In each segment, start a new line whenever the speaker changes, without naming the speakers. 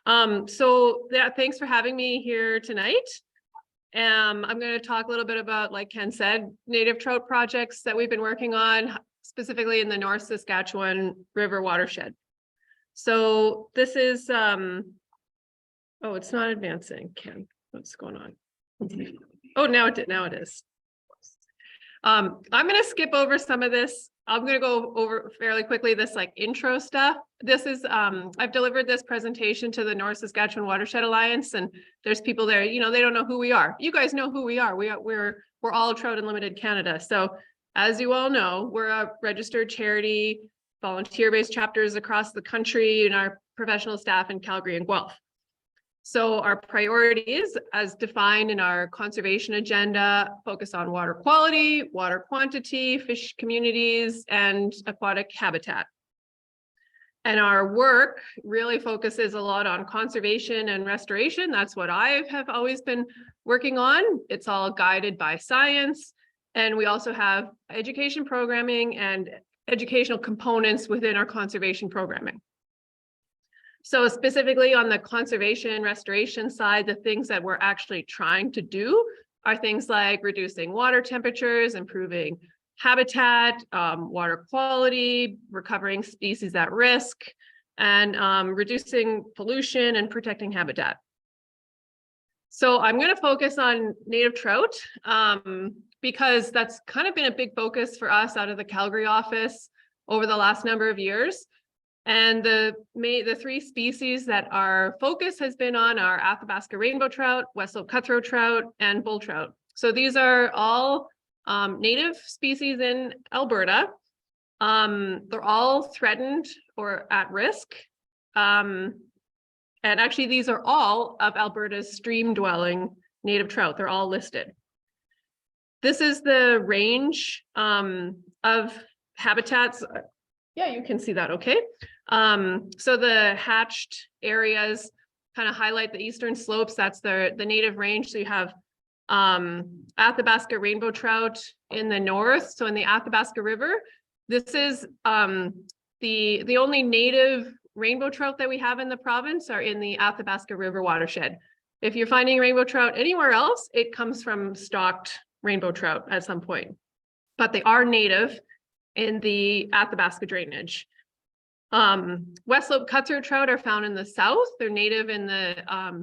So yeah, thanks for having me here tonight. I'm going to talk a little bit about, like Ken said, native trout projects that we've been working on, specifically in the North Saskatchewan River watershed. So this is, oh, it's not advancing, Ken. What's going on? Oh, now it is. I'm going to skip over some of this. I'm going to go over fairly quickly this like intro stuff. This is, I've delivered this presentation to the North Saskatchewan Watershed Alliance, and there's people there, you know, they don't know who we are. You guys know who we are. We're all Trout Unlimited Canada. So as you all know, we're a registered charity, volunteer-based chapters across the country, and our professional staff in Calgary and Guelph. So our priorities, as defined in our conservation agenda, focus on water quality, water quantity, fish communities, and aquatic habitat. And our work really focuses a lot on conservation and restoration. That's what I have always been working on. It's all guided by science. And we also have education programming and educational components within our conservation programming. So specifically on the conservation and restoration side, the things that we're actually trying to do are things like reducing water temperatures, improving habitat, water quality, recovering species at risk, and reducing pollution and protecting habitat. So I'm going to focus on native trout because that's kind of been a big focus for us out of the Calgary office over the last number of years. And the three species that our focus has been on are Athabasca rainbow trout, West Slope cutthroat trout, and bull trout. So these are all native species in Alberta. They're all threatened or at risk. And actually, these are all of Alberta's stream-dwelling native trout. They're all listed. This is the range of habitats. Yeah, you can see that, okay. So the hatched areas kind of highlight the eastern slopes. That's the native range. So you have Athabasca rainbow trout in the north. So in the Athabasca River, this is the only native rainbow trout that we have in the province are in the Athabasca River watershed. If you're finding rainbow trout anywhere else, it comes from stocked rainbow trout at some point, but they are native in the Athabasca drainage. West Slope cutthroat trout are found in the south. They're native in the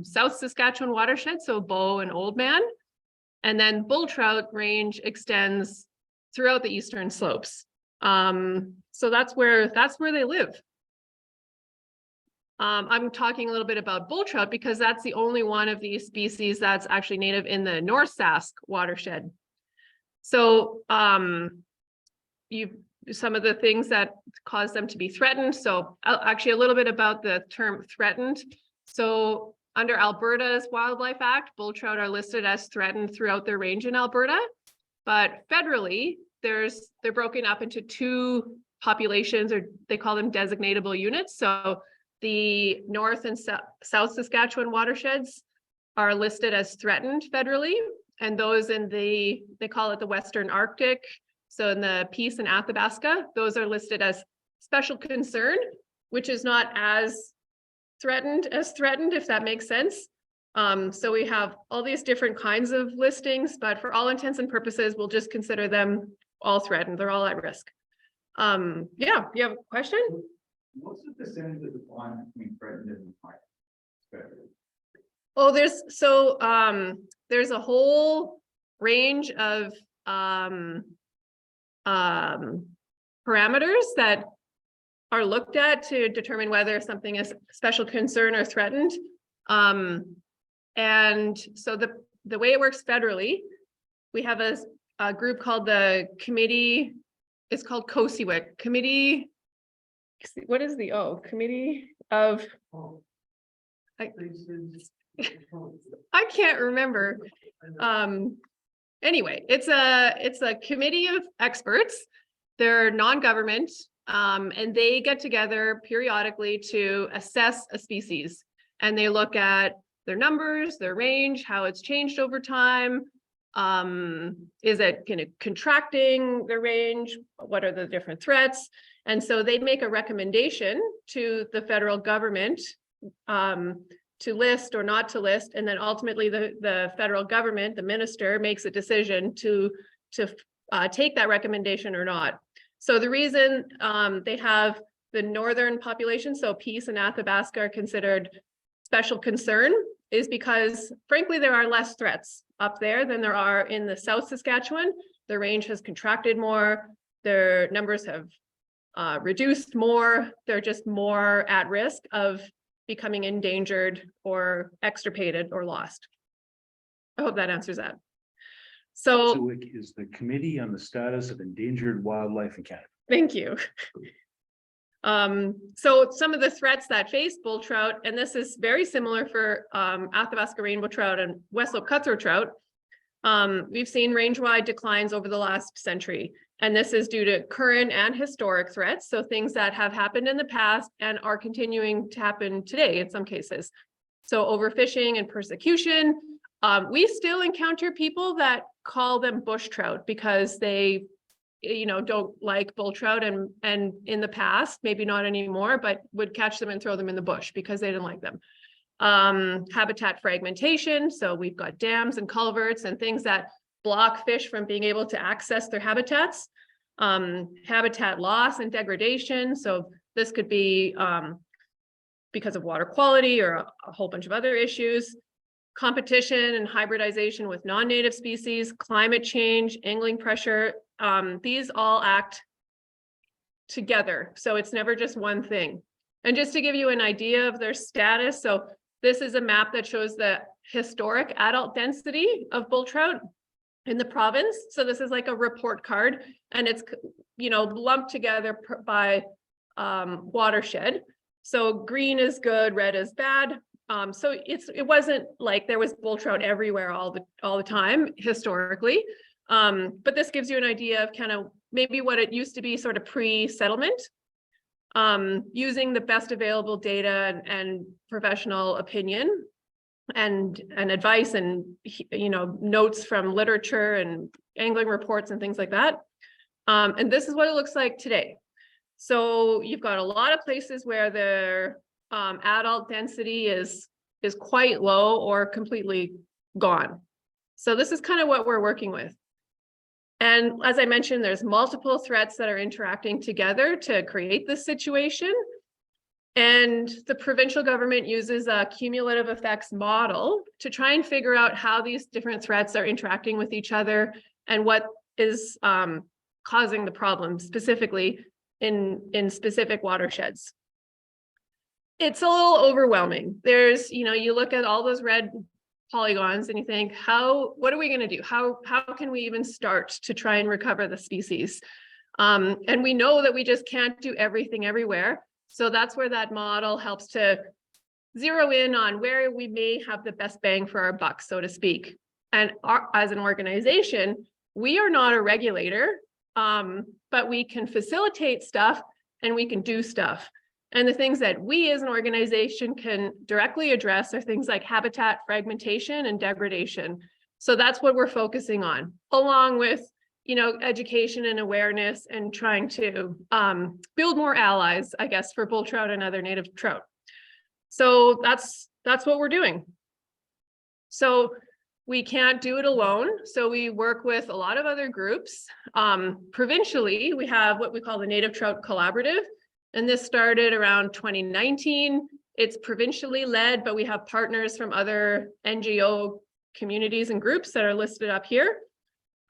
South Saskatchewan watershed, so Bow and Oldman. And then bull trout range extends throughout the eastern slopes. So that's where they live. I'm talking a little bit about bull trout because that's the only one of these species that's actually native in the North Sask watershed. So some of the things that cause them to be threatened. So actually a little bit about the term threatened. So under Alberta's Wildlife Act, bull trout are listed as threatened throughout their range in Alberta, but federally they're broken up into two populations, or they call them designatable units. So the North and South Saskatchewan watersheds are listed as threatened federally, and those in they call it the Western Arctic. So in the Peace and Athabasca, those are listed as special concern, which is not as threatened, if that makes sense. So we have all these different kinds of listings, but for all intents and purposes, we'll just consider them all threatened. They're all at risk. Yeah, you have a question?
What's the percentage of the line between threatened and threatened?
Oh, there's a whole range of parameters that are looked at to determine whether something is special concern or threatened. And so the way it works federally, we have a group called the committee. It's called COSIWIC, Committee. What is the Committee of? I can't remember. Anyway, it's a committee of experts. They're non-government, and they get together periodically to assess a species. And they look at their numbers, their range, how it's changed over time. Is it kind of contracting the range? What are the different threats? And so they make a recommendation to the federal government to list or not to list, and then ultimately the federal government, the minister, makes a decision to take that recommendation or not. So the reason they have the northern population, so Peace and Athabasca, are considered special concern is because, frankly, there are less threats up there than there are in the South Saskatchewan. The range has contracted more, their numbers have reduced more, they're just more at risk of becoming endangered or extirpated or lost. I hope that answers that. So
CIWIC is the Committee on the Status of Endangered Wildlife in Canada.
thank you. So some of the threats that face bull trout, and this is very similar for Athabasca rainbow trout and West Slope cutthroat trout. We've seen range-wide declines over the last century, and this is due to current and historic threats. So things that have happened in the past and are continuing to happen today in some cases. So overfishing and persecution. We still encounter people that call them bush trout because they don't like bull trout, and in the past, maybe not anymore, but would catch them and throw them in the bush because they didn't like them. Habitat fragmentation. So we've got dams and culverts and things that block fish from being able to access their habitats. Habitat loss and degradation. So this could be because of water quality or a whole bunch of other issues. Competition and hybridization with non-native species, climate change, angling pressure. These all act together. So it's never just one thing. And just to give you an idea of their status, so this is a map that shows the historic adult density of bull trout in the province. So this is like a report card, and it's lumped together by watershed. So green is good, red is bad. So it wasn't like there was bull trout everywhere all the time historically. But this gives you an idea of kind of maybe what it used to be sort of pre-settlement, using the best available data and professional opinion and advice and notes from literature and angling reports and things like that. And this is what it looks like today. So you've got a lot of places where their adult density is quite low or completely gone. So this is kind of what we're working with. And as I mentioned, there's multiple threats that are interacting together to create this situation. And the provincial government uses a cumulative effects model to try and figure out how these different threats are interacting with each other and what is causing the problem specifically in specific watersheds. It's a little overwhelming. There's, you look at all those red polygons and you think, what are we going to do? How can we even start to try and recover the species? And we know that we just can't do everything everywhere. So that's where that model helps to zero in on where we may have the best bang for our buck, so to speak. And as an organization, we are not a regulator, but we can facilitate stuff and we can do stuff. And the things that we as an organization can directly address are things like habitat fragmentation and degradation. So that's what we're focusing on, along with, education and awareness and trying to build more allies, I guess, for bull trout and other native trout. So that's what we're doing. So we can't do it alone. So we work with a lot of other groups. Provincially, we have what we call the Native Trout Collaborative. And this started around 2019. It's provincially led, but we have partners from other NGO communities and groups that are listed up here.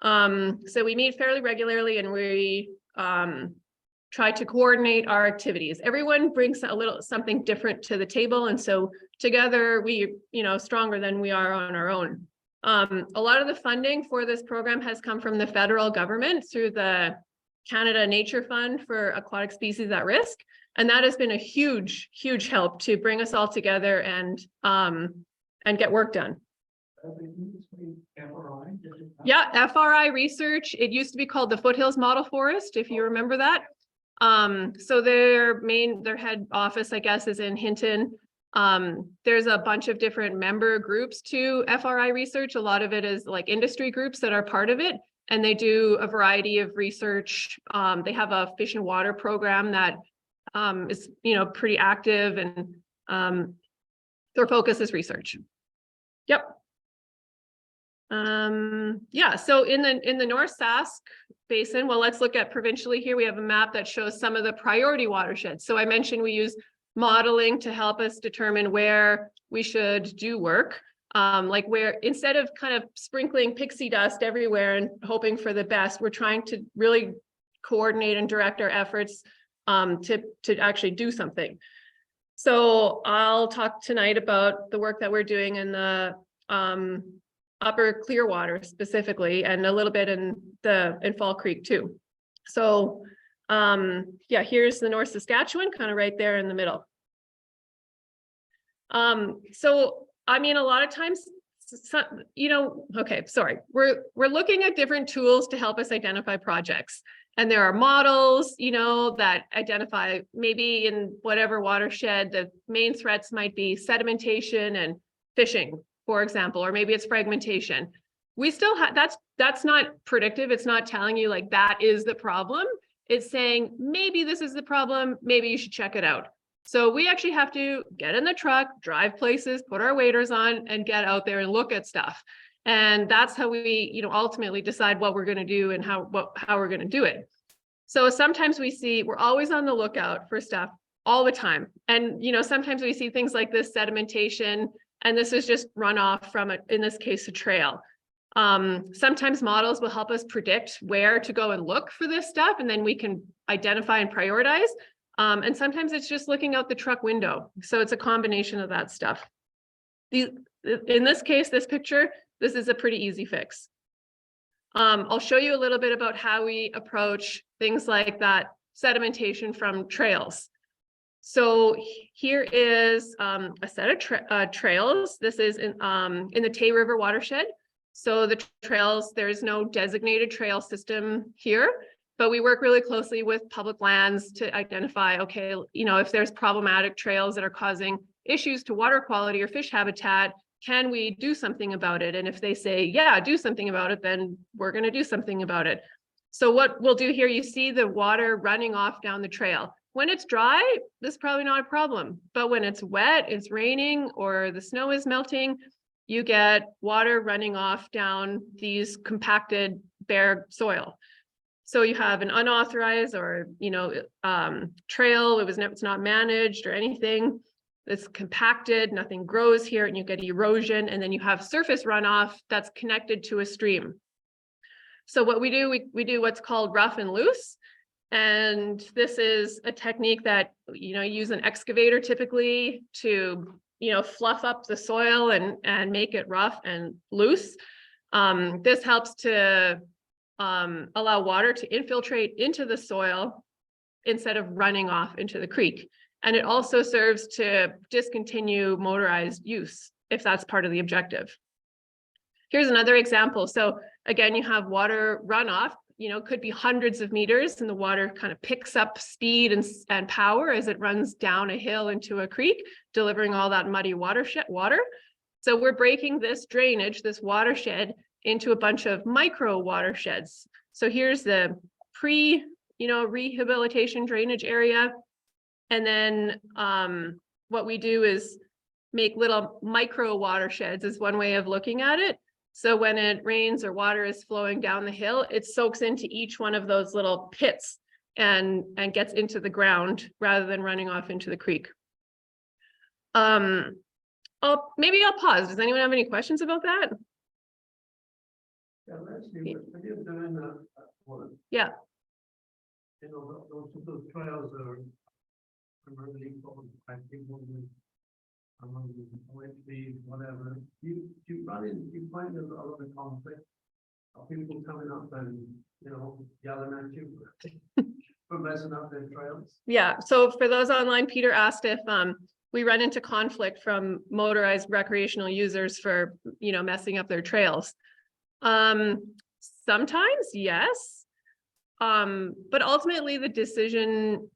So we meet fairly regularly and we try to coordinate our activities. Everyone brings something different to the table. And so together we, stronger than we are on our own. A lot of the funding for this program has come from the federal government through the Canada Nature Fund for Aquatic Species at Risk. And that has been a huge, huge help to bring us all together and get work done. Yeah, FRI research. It used to be called the Foothills Model Forest, if you remember that. So their head office, I guess, is in Hinton. There's a bunch of different member groups to FRI research. A lot of it is like industry groups that are part of it. And they do a variety of research. They have a fish and water program that is, pretty active and Their focus is research. Yep. Yeah, so in the North Sask Basin, well, let's look at provincially here. We have a map that shows some of the priority watersheds. So I mentioned we use modeling to help us determine where we should do work. Like where instead of kind of sprinkling pixie dust everywhere and hoping for the best, we're trying to really coordinate and direct our efforts to actually do something. So I'll talk tonight about the work that we're doing in the upper Clearwater specifically, and a little bit in Fall Creek too. So yeah, here's the North Saskatchewan, kind of right there in the middle. So I mean, a lot of times, you know, okay, sorry, we're looking at different tools to help us identify projects. And there are models, you know, that identify maybe in whatever watershed the main threats might be sedimentation and fishing, for example, or maybe it's fragmentation. We still have, that's not predictive. It's not telling you like that is the problem. It's saying maybe this is the problem. Maybe you should check it out. So we actually have to get in the truck, drive places, put our waders on and get out there and look at stuff. And that's how we, you know, ultimately decide what we're going to do and how we're going to do it. So sometimes we're always on the lookout for stuff all the time. And, you know, sometimes we see things like this sedimentation, and this is just runoff from, in this case, a trail. Sometimes models will help us predict where to go and look for this stuff, and then we can identify and prioritize. And sometimes it's just looking out the truck window. So it's a combination of that stuff. In this case, this picture, this is a pretty easy fix. I'll show you a little bit about how we approach things like that sedimentation from trails. So here is a set of trails. This is in the Tay River watershed. So the trails, there is no designated trail system here, but we work really closely with public lands to identify, okay, you know, if there's problematic trails that are causing issues to water quality or fish habitat, can we do something about it? And if they say, yeah, do something about it, then we're going to do something about it. So what we'll do here, you see the water running off down the trail. When it's dry, this is probably not a problem. But when it's wet, it's raining, or the snow is melting, you get water running off down these compacted bare soil. So you have an unauthorized or, you know, trail, it's not managed or anything. It's compacted, nothing grows here, and you get erosion, and then you have surface runoff that's connected to a stream. So what we do, we do what's called rough and loose. And this is a technique that, you know, use an excavator typically to, you know, fluff up the soil and make it rough and loose. This helps to allow water to infiltrate into the soil instead of running off into the creek. And it also serves to discontinue motorized use if that's part of the objective. Here's another example. So again, you have water runoff, you know, could be hundreds of meters, and the water kind of picks up speed and power as it runs down a hill into a creek, delivering all that muddy water. So we're breaking this drainage, this watershed, into a bunch of micro watersheds. So here's the rehabilitation drainage area. And then what we do is make little micro watersheds is one way of looking at it. So when it rains or water is flowing down the hill, it soaks into each one of those little pits and gets into the ground rather than running off into the creek. Maybe I'll pause. Does anyone have any questions about that?
Yeah, Lesley, when you're doing that one,
Yeah.
you know, those trials are really important. I think among the whatever. You find a lot of conflict of people coming up and, you know, yelling at you for messing up their trails.
Yeah. So for those online, Peter asked if we run into conflict from motorized recreational users for, you know, messing up their trails. Sometimes, yes. But ultimately the decision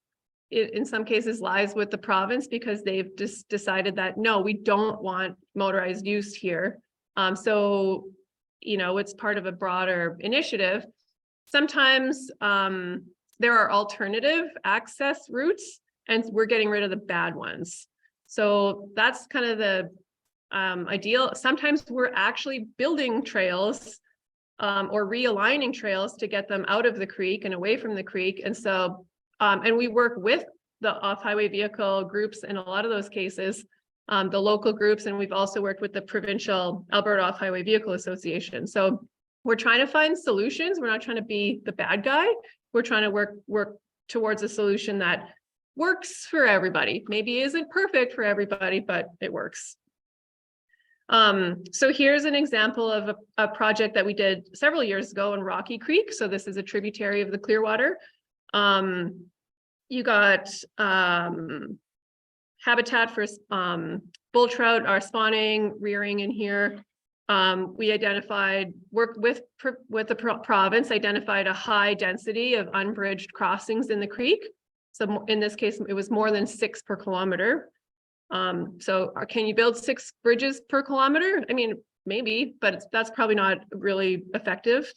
in some cases lies with the province, because they've just decided that, no, we don't want motorized use here. So, you know, it's part of a broader initiative. Sometimes there are alternative access routes, and we're getting rid of the bad ones. So that's kind of the ideal. Sometimes we're actually building trails or realigning trails to get them out of the creek and away from the creek. And so, and we work with the off-highway vehicle groups in a lot of those cases, the local groups, and we've also worked with the provincial Alberta Off-Highway Vehicle Association. So we're trying to find solutions. We're not trying to be the bad guy. We're trying to work towards a solution that works for everybody. Maybe isn't perfect for everybody, but it works. So here's an example of a project that we did several years ago in Rocky Creek. So this is a tributary of the Clearwater. You got habitat for bull trout are spawning, rearing in here. We worked with the province, identified a high density of unbridged crossings in the creek. So in this case, it was more than 6 per kilometer. So can you build 6 bridges per kilometer? I mean, maybe, but that's probably not really effective.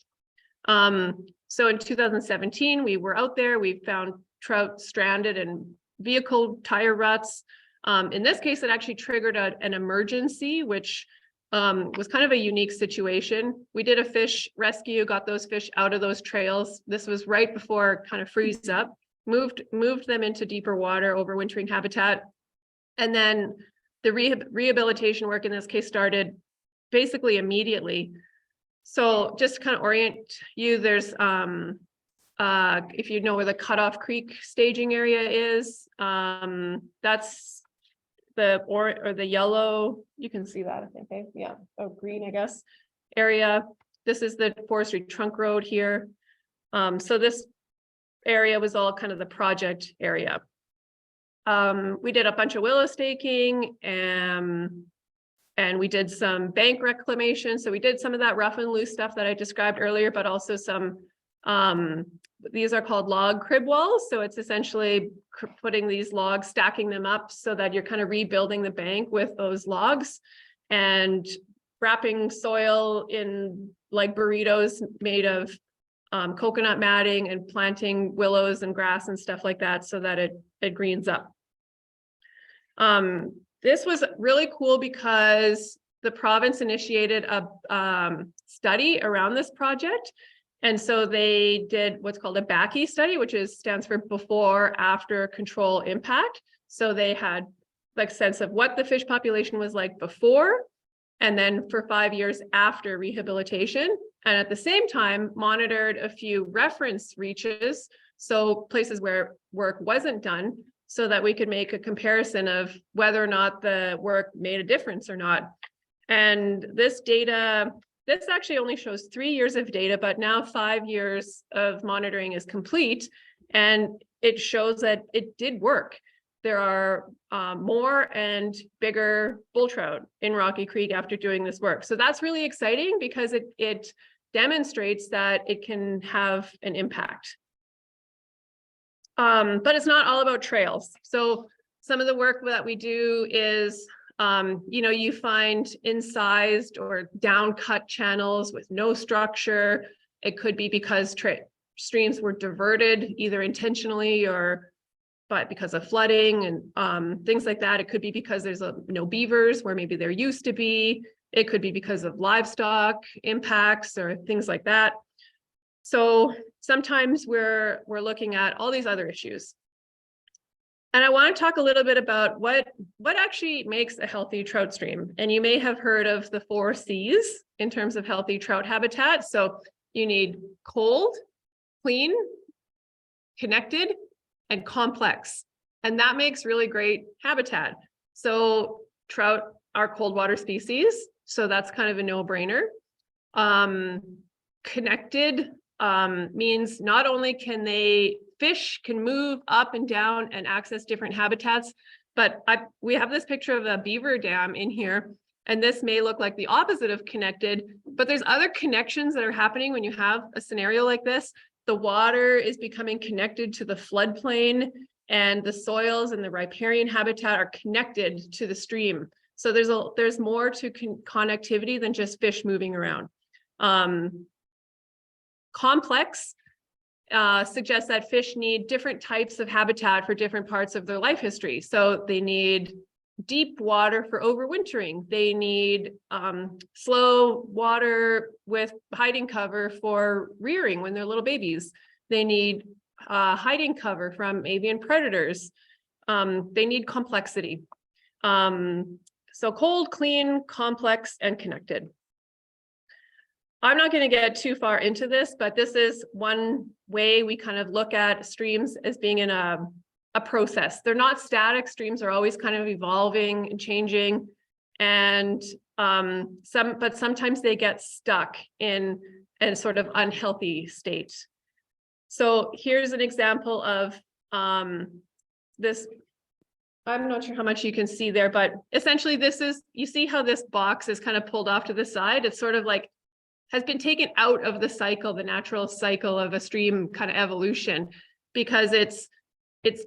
So in 2017, we were out there, we found trout stranded in vehicle tire ruts. In this case, it actually triggered an emergency, which was kind of a unique situation. We did a fish rescue, got those fish out of those trails. This was right before kind of freeze up, moved them into deeper water, overwintering habitat. And then the rehabilitation work in this case started basically immediately. So just to kind of orient you, there's if you know where the Cutoff Creek staging area is, that's the yellow, you can see that, I think, okay? Yeah, green, I guess, area. This is the forestry trunk road here. So this area was all kind of the project area. We did a bunch of willow staking and we did some bank reclamation. So we did some of that rough and loose stuff that I described earlier, but also some, these are called log crib walls. So it's essentially putting these logs, stacking them up so that you're kind of rebuilding the bank with those logs and wrapping soil in like burritos made of coconut matting and planting willows and grass and stuff like that so that it greens up. This was really cool because the province initiated a study around this project. And so they did what's called a BACI study, which stands for before, after, control, impact. So they had like sense of what the fish population was like before, and then for 5 years after rehabilitation. And at the same time, monitored a few reference reaches. So places where work wasn't done, so that we could make a comparison of whether or not the work made a difference or not. And this data, this actually only shows 3 years of data, but now 5 years of monitoring is complete. And it shows that it did work. There are more and bigger bull trout in Rocky Creek after doing this work. So that's really exciting because it demonstrates that it can have an impact. But it's not all about trails. So some of the work that we do is, you find incised or down cut channels with no structure. It could be because streams were diverted either intentionally but because of flooding and things like that. It could be because there's no beavers where maybe there used to be. It could be because of livestock impacts or things like that. So sometimes we're looking at all these other issues. And I want to talk a little bit about what actually makes a healthy trout stream. And you may have heard of the 4 C's in terms of healthy trout habitat. So you need cold, clean, connected, and complex. And that makes really great habitat. So trout are cold water species. So that's kind of a no-brainer. Connected means not only fish can move up and down and access different habitats, but we have this picture of a beaver dam in here, and this may look like the opposite of connected, but there's other connections that are happening when you have a scenario like this. The water is becoming connected to the floodplain, and the soils and the riparian habitat are connected to the stream. So there's more to connectivity than just fish moving around. Complex suggests that fish need different types of habitat for different parts of their life history. So they need deep water for overwintering. They need slow water with hiding cover for rearing when they're little babies. They need hiding cover from avian predators. They need complexity. So cold, clean, complex, and connected. I'm not going to get too far into this, but this is one way we kind of look at streams as being in a process. They're not static. Streams are always kind of evolving and changing, and but sometimes they get stuck in a sort of unhealthy state. So here's an example of this. I'm not sure how much you can see there, but essentially this is, you see how this box is kind of pulled off to the side. It's sort of like has been taken out of the cycle, the natural cycle of a stream kind of evolution, because it's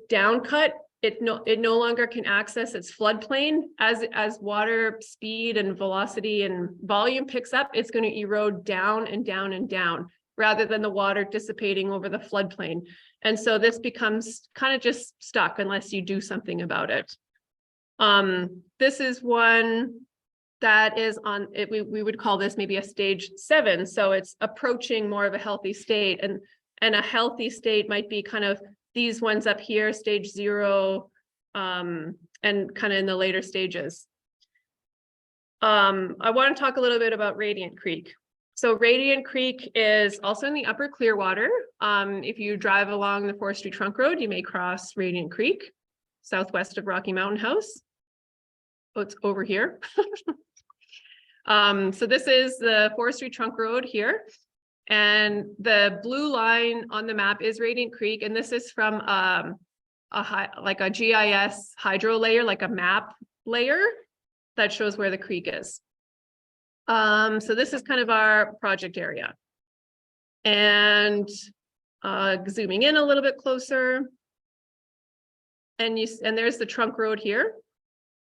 down cut. It no longer can access its floodplain. As water speed and velocity and volume picks up, it's going to erode down and down and down, rather than the water dissipating over the floodplain. And so this becomes kind of just stuck unless you do something about it. This is one that is on it. We would call this maybe a stage 7. So it's approaching more of a healthy state, and a healthy state might be kind of these ones up here, stage 0, and kind of in the later stages. I want to talk a little bit about Radiant Creek. So Radiant Creek is also in the upper Clearwater. If you drive along the Forestry Trunk Road, you may cross Radiant Creek, southwest of Rocky Mountain House. Oh, it's over here. So this is the Forestry Trunk Road here. And the blue line on the map is Radiant Creek. And this is from like a GIS hydro layer, like a map layer that shows where the creek is. So this is kind of our project area. And zooming in a little bit closer. And there's the trunk road here.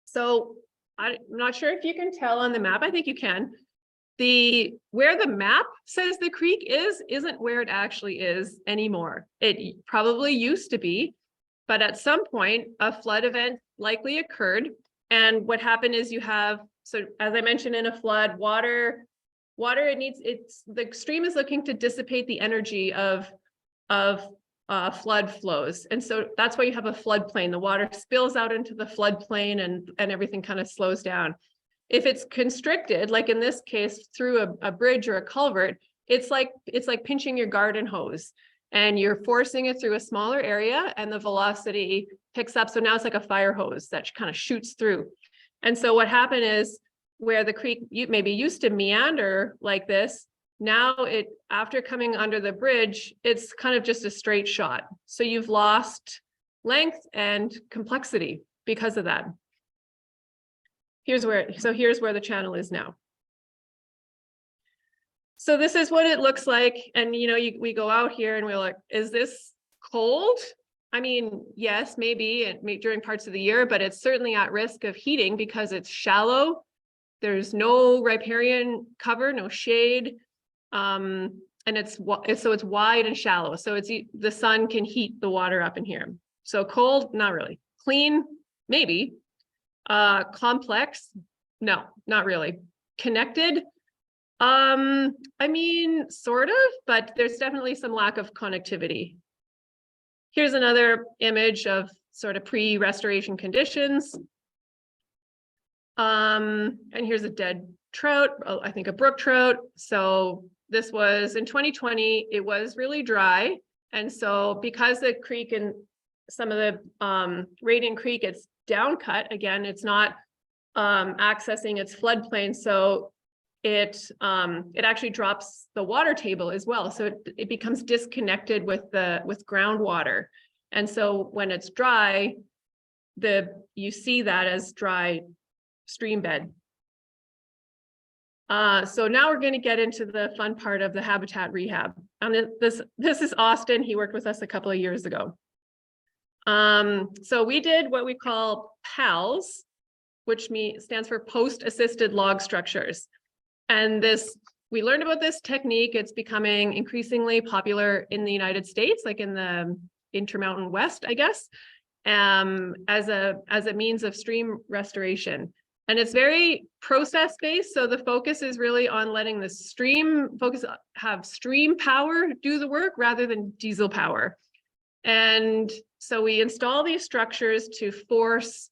So I'm not sure if you can tell on the map. I think you can. Where the map says the creek isn't where it actually is anymore. It probably used to be, but at some point a flood event likely occurred. And what happened is you have, so as I mentioned, in a flood, water, the stream is looking to dissipate the energy of flood flows. And so that's why you have a floodplain. The water spills out into the floodplain and everything kind of slows down. If it's constricted, like in this case, through a bridge or a culvert, it's like pinching your garden hose, and you're forcing it through a smaller area and the velocity picks up. So now it's like a fire hose that kind of shoots through. And so what happened is, where the creek maybe used to meander like this, now after coming under the bridge, it's kind of just a straight shot. So you've lost length and complexity because of that. Here's where the channel is now. So this is what it looks like. And, we go out here and we're like, is this cold? I mean, yes, maybe during parts of the year, but it's certainly at risk of heating because it's shallow. There's no riparian cover, no shade. And it's wide and shallow. So the sun can heat the water up in here. So cold, not really. Clean, maybe. Complex, no, not really. Connected, I mean, sort of, but there's definitely some lack of connectivity. Here's another image of sort of pre-restoration conditions. And here's a dead trout, I think a brook trout. So this was in 2020, it was really dry. And so because the creek and some of the Radiant Creek, it's down cut, again, it's not accessing its floodplain. So it actually drops the water table as well. So it becomes disconnected with groundwater. And so when it's dry, you see that as dry stream bed. So now we're going to get into the fun part of the habitat rehab. And this is Austin. He worked with us a couple of years ago. So we did what we call PALS, which stands for post-assisted log structures. And we learned about this technique. It's becoming increasingly popular in the United States, like in the Intermountain West, I guess. as a means of stream restoration. And it's very process based. So the focus is really on letting the have stream power do the work rather than diesel power. And so we install these structures to force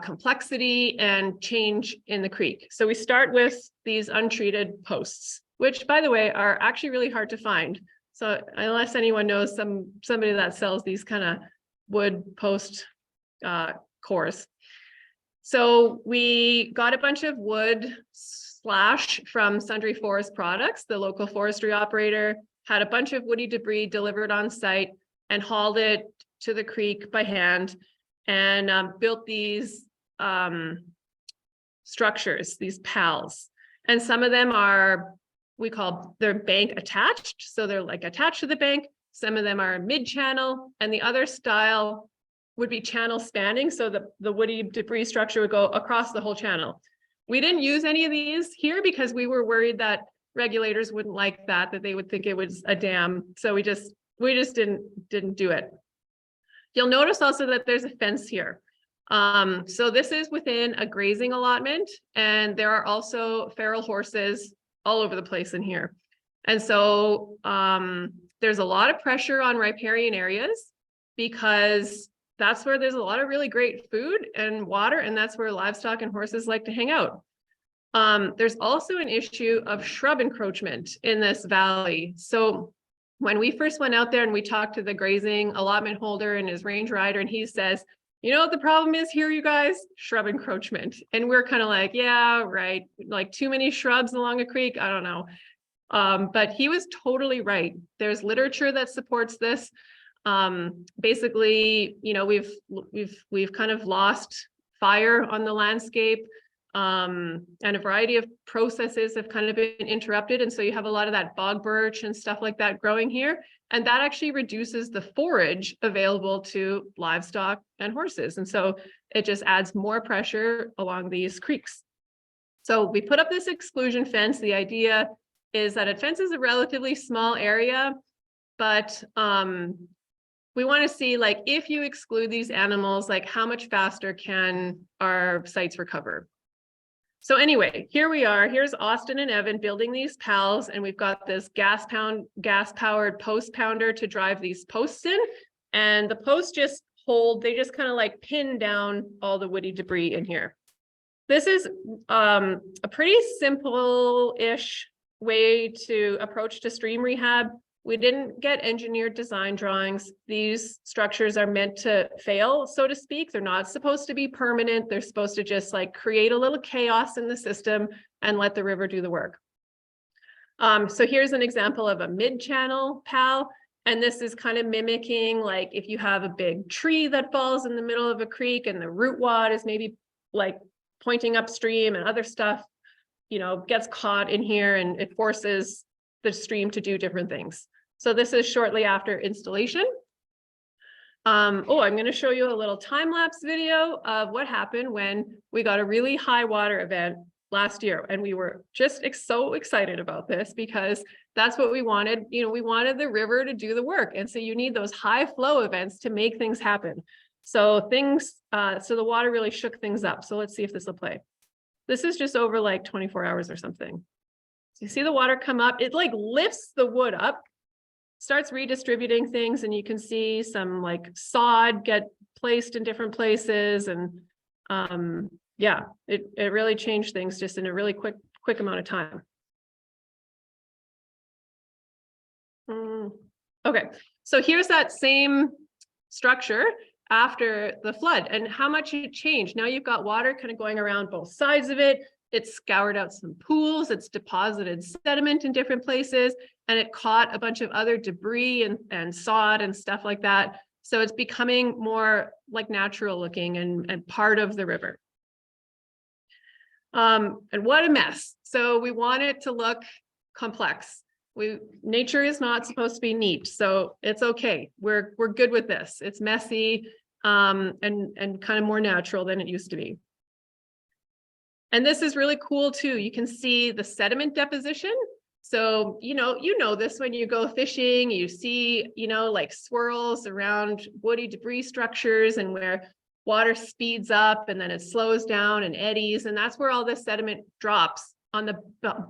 complexity and change in the creek. So we start with these untreated posts, which, by the way, are actually really hard to find. So unless anyone knows somebody that sells these kind of wood post cores. So we got a bunch of wood slash from Sundry Forest Products. The local forestry operator had a bunch of woody debris delivered on site and hauled it to the creek by hand and built these structures, these pals. And some of them are, they're bank attached. So they're like attached to the bank. Some of them are mid-channel, and the other style would be channel spanning. So the woody debris structure would go across the whole channel. We didn't use any of these here because we were worried that regulators wouldn't like that they would think it was a dam. So we just didn't do it. You'll notice also that there's a fence here. So this is within a grazing allotment, and there are also feral horses all over the place in here. And so there's a lot of pressure on riparian areas because that's where there's a lot of really great food and water, and that's where livestock and horses like to hang out. There's also an issue of shrub encroachment in this valley. So when we first went out there and we talked to the grazing allotment holder and his range rider, and he says, you know what the problem is here, you guys? Shrub encroachment. And we're kind of like, yeah, right. Like too many shrubs along a creek. I don't know. But he was totally right. There's literature that supports this. Basically, you know, we've kind of lost fire on the landscape, and a variety of processes have kind of been interrupted. And so you have a lot of that bog birch and stuff like that growing here. And that actually reduces the forage available to livestock and horses. And so it just adds more pressure along these creeks. So we put up this exclusion fence. The idea is that it fences a relatively small area, but we want to see, like, if you exclude these animals, like how much faster can our sites recover? So anyway, here we are. Here's Austin and Evan building these pals, and we've got this gas-powered post pounder to drive these posts in, and the posts just they just kind of like pin down all the woody debris in here. This is a pretty simple-ish way to approach to stream rehab. We didn't get engineered design drawings. These structures are meant to fail, so to speak. They're not supposed to be permanent. They're supposed to just like create a little chaos in the system and let the river do the work. So here's an example of a mid-channel pal. And this is kind of mimicking, like, if you have a big tree that falls in the middle of a creek and the root wad is maybe like pointing upstream and other stuff, you know, gets caught in here and it forces the stream to do different things. So this is shortly after installation. I'm going to show you a little time-lapse video of what happened when we got a really high water event last year. And we were just so excited about this because that's what we wanted. You know, we wanted the river to do the work. And so you need those high flow events to make things happen. So so the water really shook things up. So let's see if this will play. This is just over like 24 hours or something. So you see the water come up, it like lifts the wood up, starts redistributing things, and you can see some like sod get placed in different places. And yeah, it really changed things just in a really quick amount of time. Okay, so here's that same structure after the flood and how much it changed. Now you've got water kind of going around both sides of it. It's scoured out some pools, it's deposited sediment in different places, and it caught a bunch of other debris and sod and stuff like that. So it's becoming more like natural looking and part of the river. And what a mess. So we want it to look complex. Nature is not supposed to be neat, so it's okay. We're good with this. It's messy and kind of more natural than it used to be. And this is really cool too. You can see the sediment deposition. So, you know this when you go fishing, you see, like swirls around woody debris structures and where water speeds up and then it slows down and eddies. And that's where all this sediment drops on the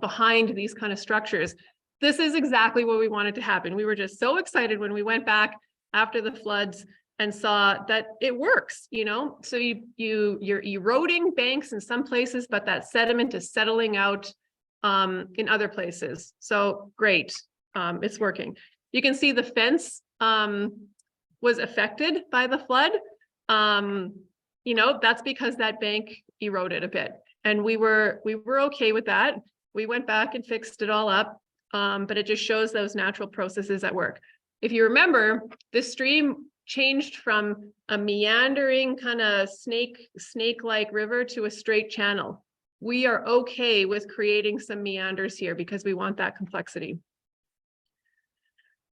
behind these kind of structures. This is exactly what we wanted to happen. We were just so excited when we went back after the floods and saw that it works, so you're eroding banks in some places, but that sediment is settling out in other places. So great, it's working. You can see the fence was affected by the flood. That's because that bank eroded a bit, and we were okay with that. We went back and fixed it all up, but it just shows those natural processes at work. If you remember, this stream changed from a meandering kind of snake-like river to a straight channel. We are okay with creating some meanders here because we want that complexity.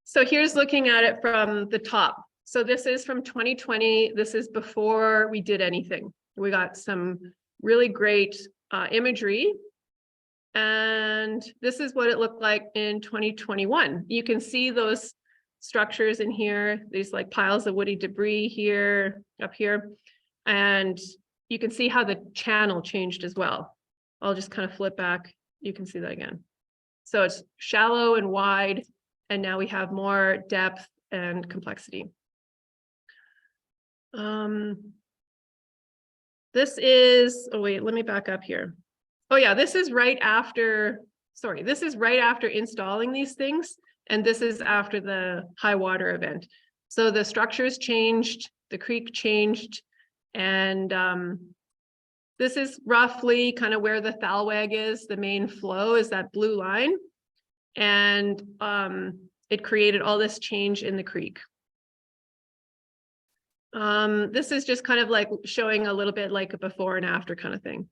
So here's looking at it from the top. So this is from 2020. This is before we did anything. We got some really great imagery. And this is what it looked like in 2021. You can see those structures in here, these like piles of woody debris here, up here. And you can see how the channel changed as well. I'll just kind of flip back. You can see that again. So it's shallow and wide, and now we have more depth and complexity. This is, oh wait, let me back up here. Oh yeah, this is right after, sorry, this is right after installing these things. And this is after the high water event. So the structures changed, the creek changed, and this is roughly kind of where the thalweg is. The main flow is that blue line. And it created all this change in the creek. This is just kind of like showing a little bit like a before and after kind of thing.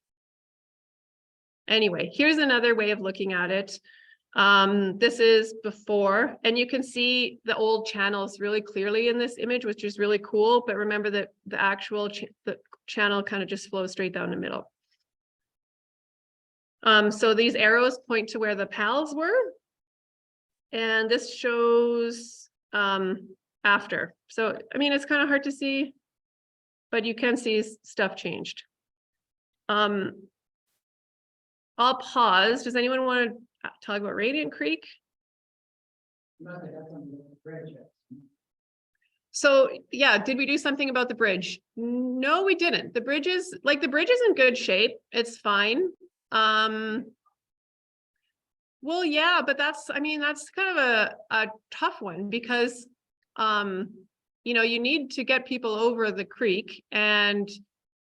Anyway, here's another way of looking at it. This is before, and you can see the old channels really clearly in this image, which is really cool. But remember that the actual the channel kind of just flows straight down the middle. So these arrows point to where the pals were. And this shows after. So, I mean, it's kind of hard to see, but you can see stuff changed. I'll pause. Does anyone want to talk about Radiant Creek? So yeah, did we do something about the bridge? No, we didn't. The bridge is in good shape. It's fine. Well, yeah, but that's kind of a tough one because, you need to get people over the creek, and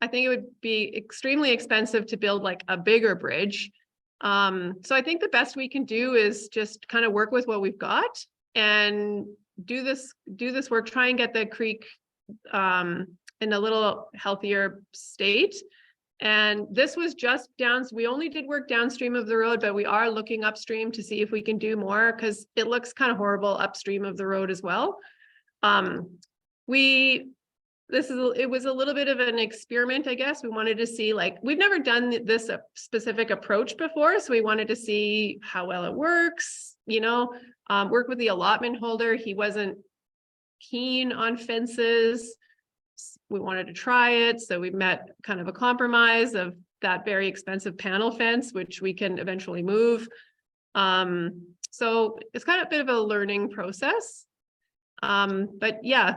I think it would be extremely expensive to build like a bigger bridge. So I think the best we can do is just kind of work with what we've got and do this work, try and get the creek in a little healthier state. And this was just we only did work downstream of the road, but we are looking upstream to see if we can do more because it looks kind of horrible upstream of the road as well. It was a little bit of an experiment, I guess. We wanted to see, like, we've never done this specific approach before, so we wanted to see how well it works, work with the allotment holder. He wasn't keen on fences. We wanted to try it, so we met kind of a compromise of that very expensive panel fence, which we can eventually move. So it's kind of a bit of a learning process. But yeah,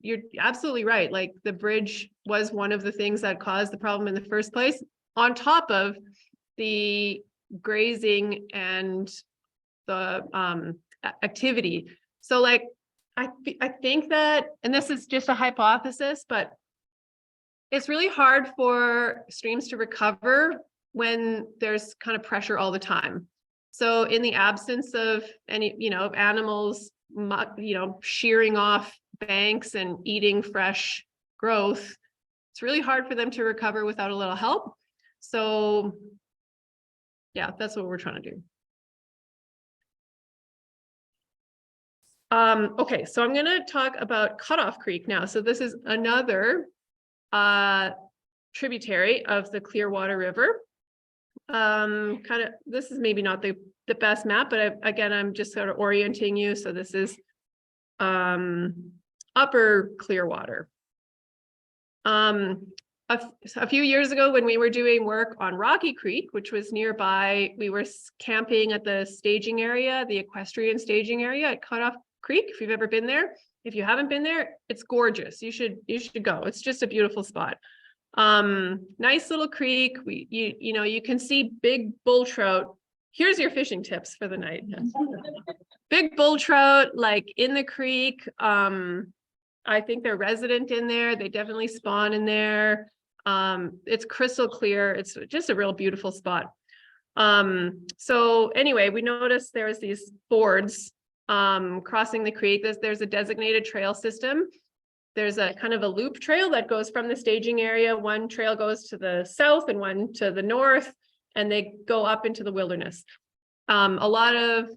you're absolutely right. Like, the bridge was one of the things that caused the problem in the first place, on top of the grazing and the activity. So like, I think that, and this is just a hypothesis, but it's really hard for streams to recover when there's kind of pressure all the time. So in the absence of any, animals, shearing off banks and eating fresh growth, it's really hard for them to recover without a little help. So yeah, that's what we're trying to do. Okay, so I'm going to talk about Cutoff Creek now. So this is another tributary of the Clearwater River. kind of, this is maybe not the best map, but again, I'm just sort of orienting you. So this is upper Clearwater. A few years ago when we were doing work on Rocky Creek, which was nearby, we were camping at the staging area, the equestrian staging area at Cutoff Creek. If you've ever been there, if you haven't been there, it's gorgeous. You should go. It's just a beautiful spot. Nice little creek. You know, you can see big bull trout. Here's your fishing tips for the night. Big bull trout like in the creek. I think they're resident in there. They definitely spawn in there. It's crystal clear. It's just a real beautiful spot. So anyway, we noticed there was these fords crossing the creek. There's a designated trail system. There's a kind of a loop trail that goes from the staging area. One trail goes to the south and one to the north, and they go up into the wilderness. A lot of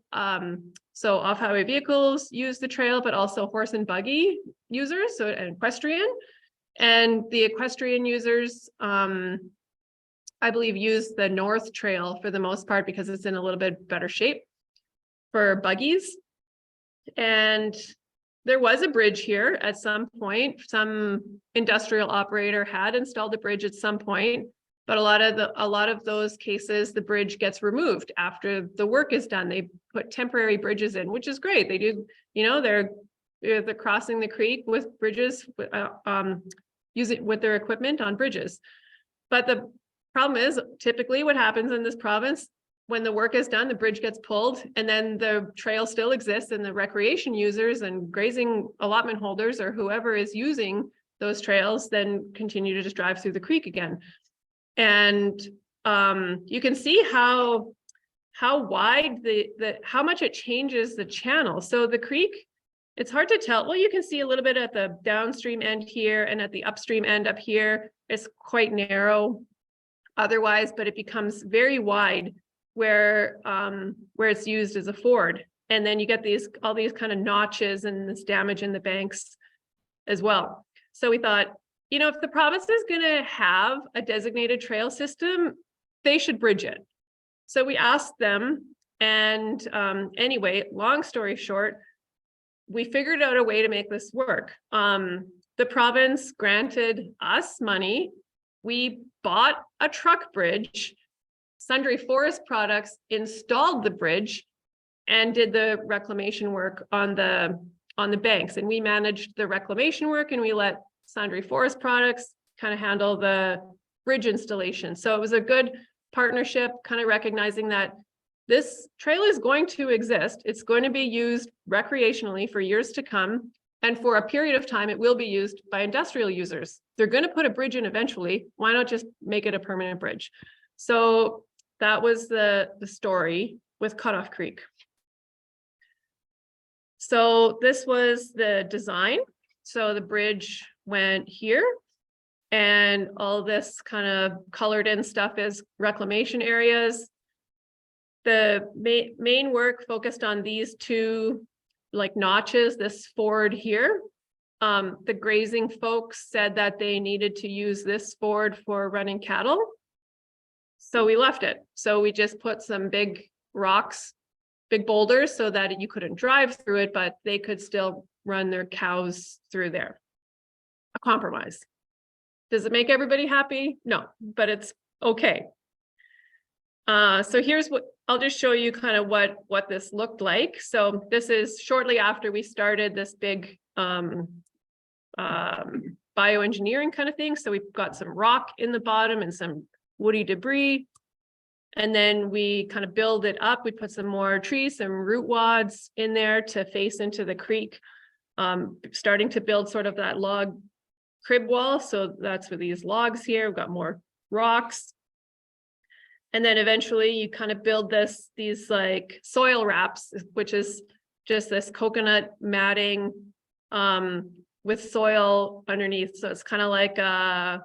so off-highway vehicles use the trail, but also horse and buggy users, so and equestrian. And the equestrian users, I believe, use the north trail for the most part because it's in a little bit better shape for buggies. And there was a bridge here at some point. Some industrial operator had installed a bridge at some point, but a lot of those cases, the bridge gets removed after the work is done. They put temporary bridges in, which is great. They do, you know, they're crossing the creek with bridges, using with their equipment on bridges. But the problem is typically what happens in this province, when the work is done, the bridge gets pulled and then the trail still exists, and the recreation users and grazing allotment holders or whoever is using those trails then continue to just drive through the creek again. And you can see how wide how much it changes the channel. So the creek, it's hard to tell. Well, you can see a little bit at the downstream end here, and at the upstream end up here, it's quite narrow otherwise, but it becomes very wide where it's used as a ford. And then you get all these kind of notches and this damage in the banks as well. So we thought, you know, if the province is going to have a designated trail system, they should bridge it. So we asked them, and anyway, long story short, we figured out a way to make this work. The province granted us money. We bought a truck bridge. Sundry Forest Products installed the bridge and did the reclamation work on the banks. And we managed the reclamation work, and we let Sundry Forest Products kind of handle the bridge installation. So it was a good partnership, kind of recognizing that this trail is going to exist. It's going to be used recreationally for years to come. And for a period of time, it will be used by industrial users. They're going to put a bridge in eventually. Why not just make it a permanent bridge? So that was the story with Cutoff Creek. So this was the design. So the bridge went here, and all this kind of colored in stuff is reclamation areas. The main work focused on these two like notches, this ford here. The grazing folks said that they needed to use this ford for running cattle. So we left it. So we just put some big rocks, big boulders, so that you couldn't drive through it, but they could still run their cows through there. A compromise. Does it make everybody happy? No, but it's okay. So here's what I'll just show you kind of what this looked like. So this is shortly after we started this big bioengineering kind of thing. So we've got some rock in the bottom and some woody debris. And then we kind of build it up. We put some more trees, some root wads in there to face into the creek, starting to build sort of that log crib wall. So that's with these logs here. We've got more rocks. And then eventually you kind of build these like soil wraps, which is just this coconut matting with soil underneath. So it's kind of like a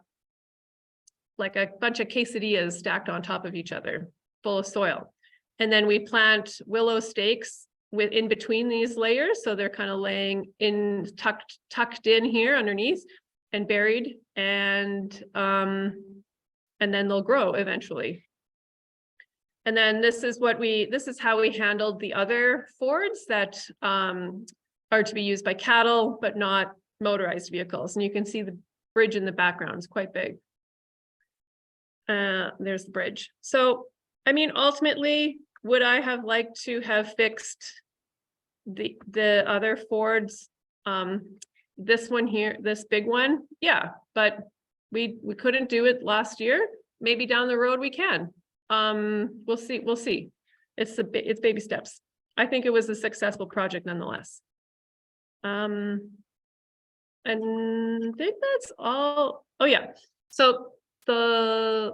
bunch of quesadillas stacked on top of each other, full of soil. And then we plant willow stakes in between these layers. So they're kind of laying in, tucked in here underneath and buried, and then they'll grow eventually. And then this is how we handled the other fords that are to be used by cattle, but not motorized vehicles. And you can see the bridge in the background is quite big. There's the bridge. So, I mean, ultimately, would I have liked to have fixed the other fords? This one here, this big one, yeah, but we couldn't do it last year. Maybe down the road we can. We'll see. It's baby steps. I think it was a successful project nonetheless. And I think that's all. Oh yeah. So the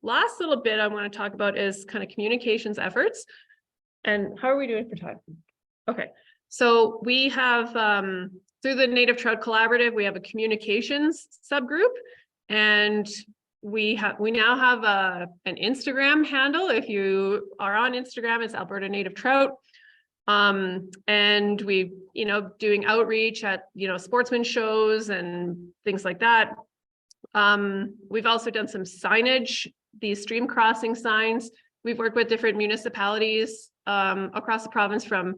last little bit I want to talk about is kind of communications efforts. And how are we doing for time? Okay. So we have, through the Native Trout Collaborative, we have a communications subgroup, and we now have an Instagram handle. If you are on Instagram, it's Alberta Native Trout. And we, doing outreach at, sportsman shows and things like that. We've also done some signage, these stream crossing signs. We've worked with different municipalities across the province, from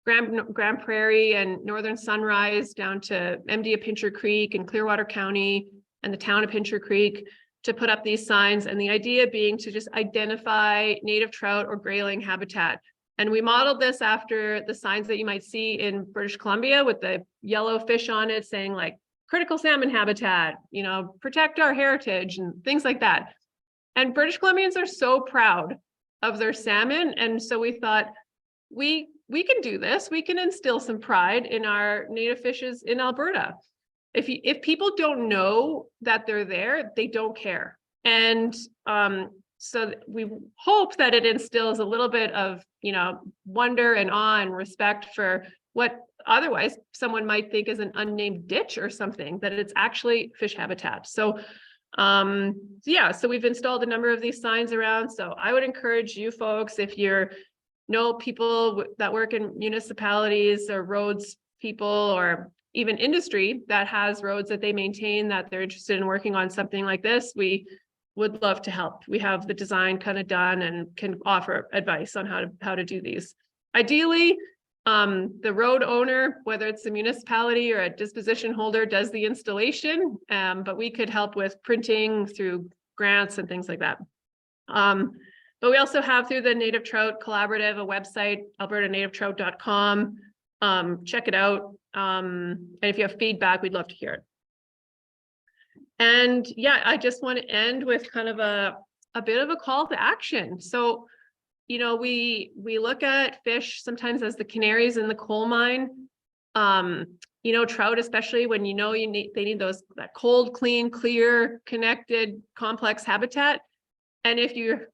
Grand Prairie and Northern Sunrise down to MD of Pincher Creek and Clearwater County and the town of Pincher Creek, to put up these signs. And the idea being to just identify native trout or grayling habitat. And we modeled this after the signs that you might see in British Columbia with the yellow fish on it saying like critical salmon habitat, protect our heritage and things like that. And British Columbians are so proud of their salmon. And so we thought, we can do this. We can instill some pride in our native fishes in Alberta. If people don't know that they're there, they don't care. And so we hope that it instills a little bit of, wonder and awe and respect for what otherwise someone might think is an unnamed ditch or something, that it's actually fish habitat. So yeah, so we've installed a number of these signs around. So I would encourage you folks, if you're know people that work in municipalities or roads people, or even industry that has roads that they maintain, that they're interested in working on something like this, we would love to help. We have the design kind of done and can offer advice on how to do these. Ideally, the road owner, whether it's a municipality or a disposition holder, does the installation, but we could help with printing through grants and things like that. But we also have, through the Native Trout Collaborative, a website, albertanativetrout.com. Check it out. And if you have feedback, we'd love to hear it. And yeah, I just want to end with kind of a bit of a call to action. So, we look at fish sometimes as the canaries in the coal mine. Trout, especially when they need that cold, clean, clear, connected, complex habitat. And if you're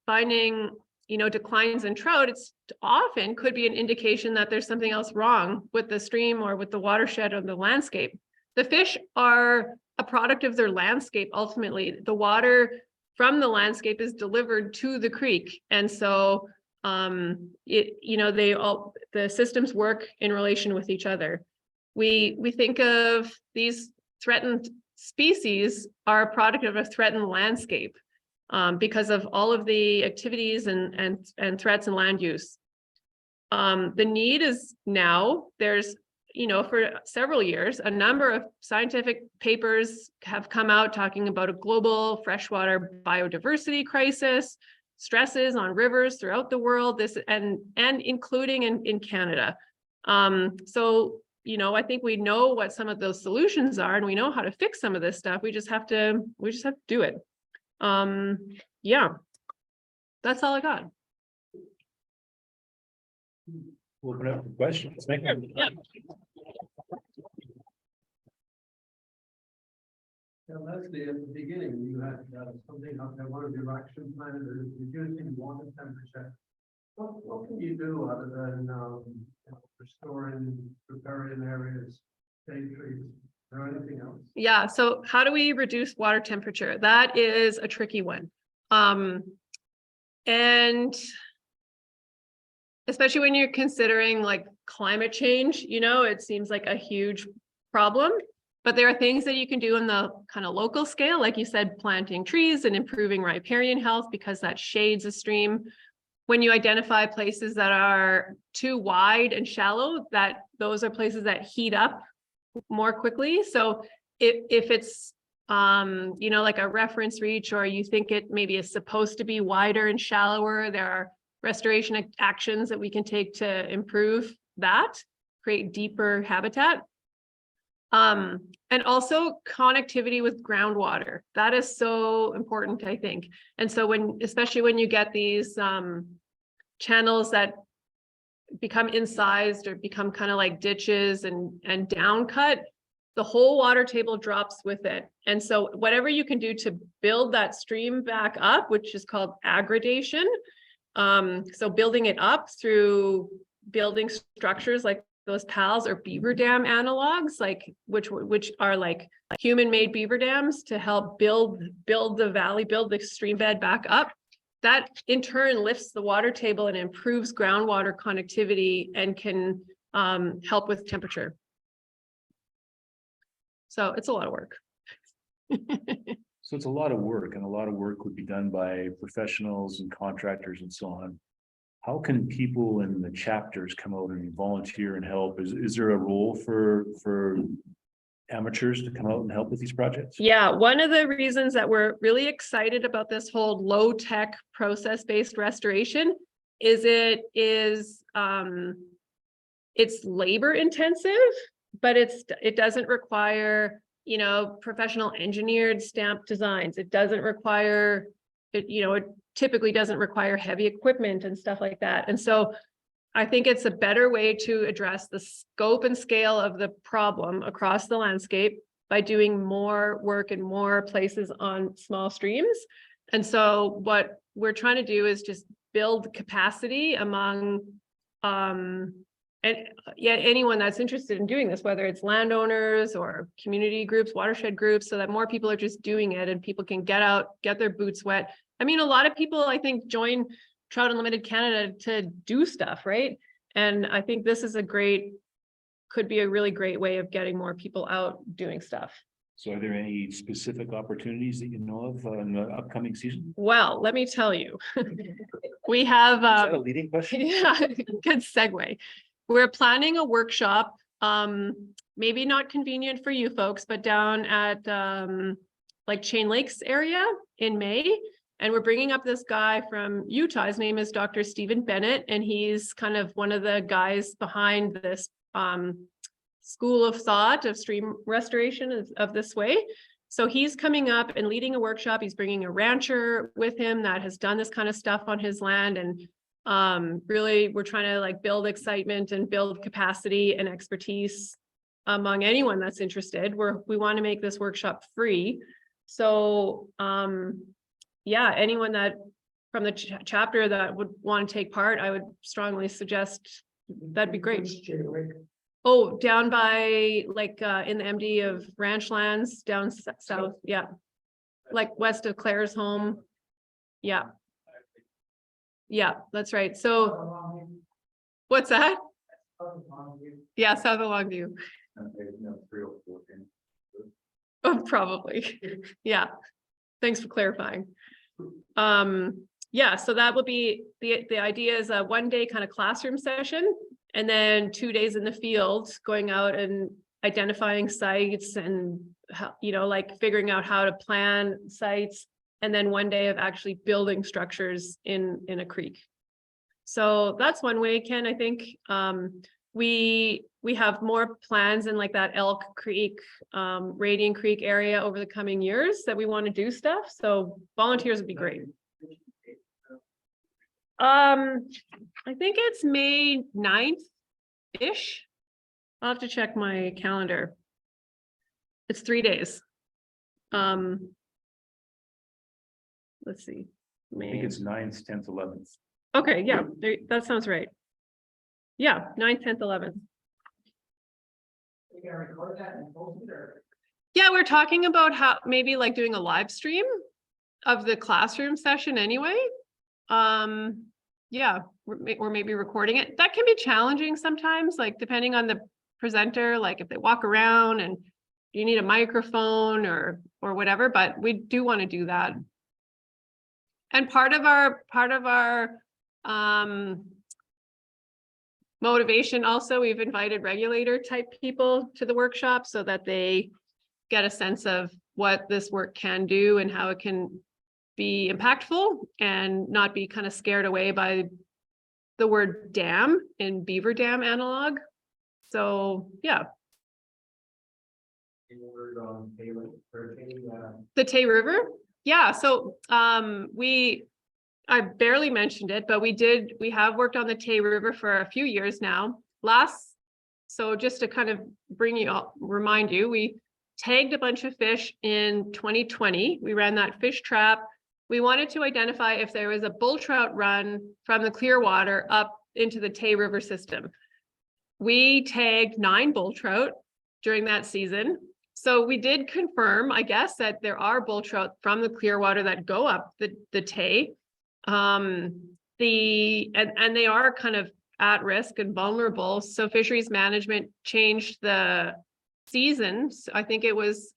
finding, declines in trout, it's often could be an indication that there's something else wrong with the stream or with the watershed or the landscape. The fish are a product of their landscape. Ultimately, the water from the landscape is delivered to the creek. And so, the systems work in relation with each other. We think of these threatened species are a product of a threatened landscape. Because of all of the activities and threats and land use. The need is now, there's, for several years, a number of scientific papers have come out talking about a global freshwater biodiversity crisis, stresses on rivers throughout the world, and including in Canada. So, I think we know what some of those solutions are, and we know how to fix some of this stuff. We just have to do it. Yeah, that's all I got.
We'll open up for questions. Thank you.
Yeah.
Yeah, Lesley, at the beginning, you had something up there, one of your action plans is reducing water temperature. What can you do other than restoring riparian areas, shade trees? Is there anything else?
Yeah, so how do we reduce water temperature? That is a tricky one. And especially when you're considering like climate change, it seems like a huge problem. But there are things that you can do in the kind of local scale, like you said, planting trees and improving riparian health because that shades a stream. When you identify places that are too wide and shallow, that those are places that heat up more quickly. So if it's you know, like a reference reach, or you think it maybe is supposed to be wider and shallower, there are restoration actions that we can take to improve that, create deeper habitat. And also connectivity with groundwater. That is so important, I think. And so especially when you get these channels that become incised or become kind of like ditches and down cut, the whole water table drops with it. And so whatever you can do to build that stream back up, which is called aggradation. So building it up through building structures like those PALs or beaver dam analogs, like which are like human-made beaver dams to help build the valley, build the stream bed back up. That in turn lifts the water table and improves groundwater connectivity and can help with temperature. So it's a lot of work.
So it's a lot of work, and a lot of work would be done by professionals and contractors and so on. How can people in the chapters come out and volunteer and help? Is there a role for amateurs to come out and help with these projects?
Yeah, one of the reasons that we're really excited about this whole low-tech process-based restoration is it's labor intensive, but it doesn't require, you know, professional engineered stamp designs. It doesn't require it, you know, it typically doesn't require heavy equipment and stuff like that. And so I think it's a better way to address the scope and scale of the problem across the landscape by doing more work in more places on small streams. And so what we're trying to do is just build capacity among anyone that's interested in doing this, whether it's landowners or community groups, watershed groups, so that more people are just doing it and people can get out, get their boots wet. I mean, a lot of people, I think, join Trout Unlimited Canada to do stuff, right? And I think this is could be a really great way of getting more people out doing stuff.
So are there any specific opportunities that you know of in the upcoming season?
Well, let me tell you, we have
Is that a leading question?
yeah, good segue. We're planning a workshop, maybe not convenient for you folks, but down at like Chain Lakes area in May. And we're bringing up this guy from Utah. His name is Dr. Stephen Bennett, and he's kind of one of the guys behind this school of thought of stream restoration of this way. So he's coming up and leading a workshop. He's bringing a rancher with him that has done this kind of stuff on his land. And really, we're trying to like build excitement and build capacity and expertise among anyone that's interested. We want to make this workshop free. So yeah, anyone that from the chapter that would want to take part, I would strongly suggest that'd be great. Oh, down by like in the MD of ranch lands down south. Yeah. Like west of Claire's home. Yeah. Yeah, that's right. So what's that? Yeah, south of Longview. Oh, probably. Yeah. Thanks for clarifying. Yeah, so that would be the idea is a 1-day kind of classroom session, and then 2 days in the field, going out and identifying sites and, you know, like figuring out how to plan sites, and then 1 day of actually building structures in a creek. So that's one way, Ken. I think we have more plans in like that Elk Creek, Radiant Creek area over the coming years that we want to do stuff. So volunteers would be great. I think it's May 9th-ish. I'll have to check my calendar. It's 3 days. Let's see.
I think it's 9th, 10th, 11th.
Okay, yeah, that sounds right. Yeah, 9th, 10th, 11th. Yeah, we're talking about how maybe like doing a live stream of the classroom session anyway. Yeah, or maybe recording it. That can be challenging sometimes, like depending on the presenter, like if they walk around and do you need a microphone or whatever, but we do want to do that. And part of our motivation also, we've invited regulator type people to the workshop so that they get a sense of what this work can do and how it can be impactful and not be kind of scared away by the word dam in beaver dam analog. So yeah. The Tay River. Yeah. So I barely mentioned it, but we have worked on the Tay River for a few years now. So just to kind of remind you, we tagged a bunch of fish in 2020. We ran that fish trap. We wanted to identify if there was a bull trout run from the Clearwater up into the Tay River system. We tagged 9 bull trout during that season. So we did confirm, I guess, that there are bull trout from the Clearwater that go up the Tay. And they are kind of at risk and vulnerable. So fisheries management changed the seasons. I think it was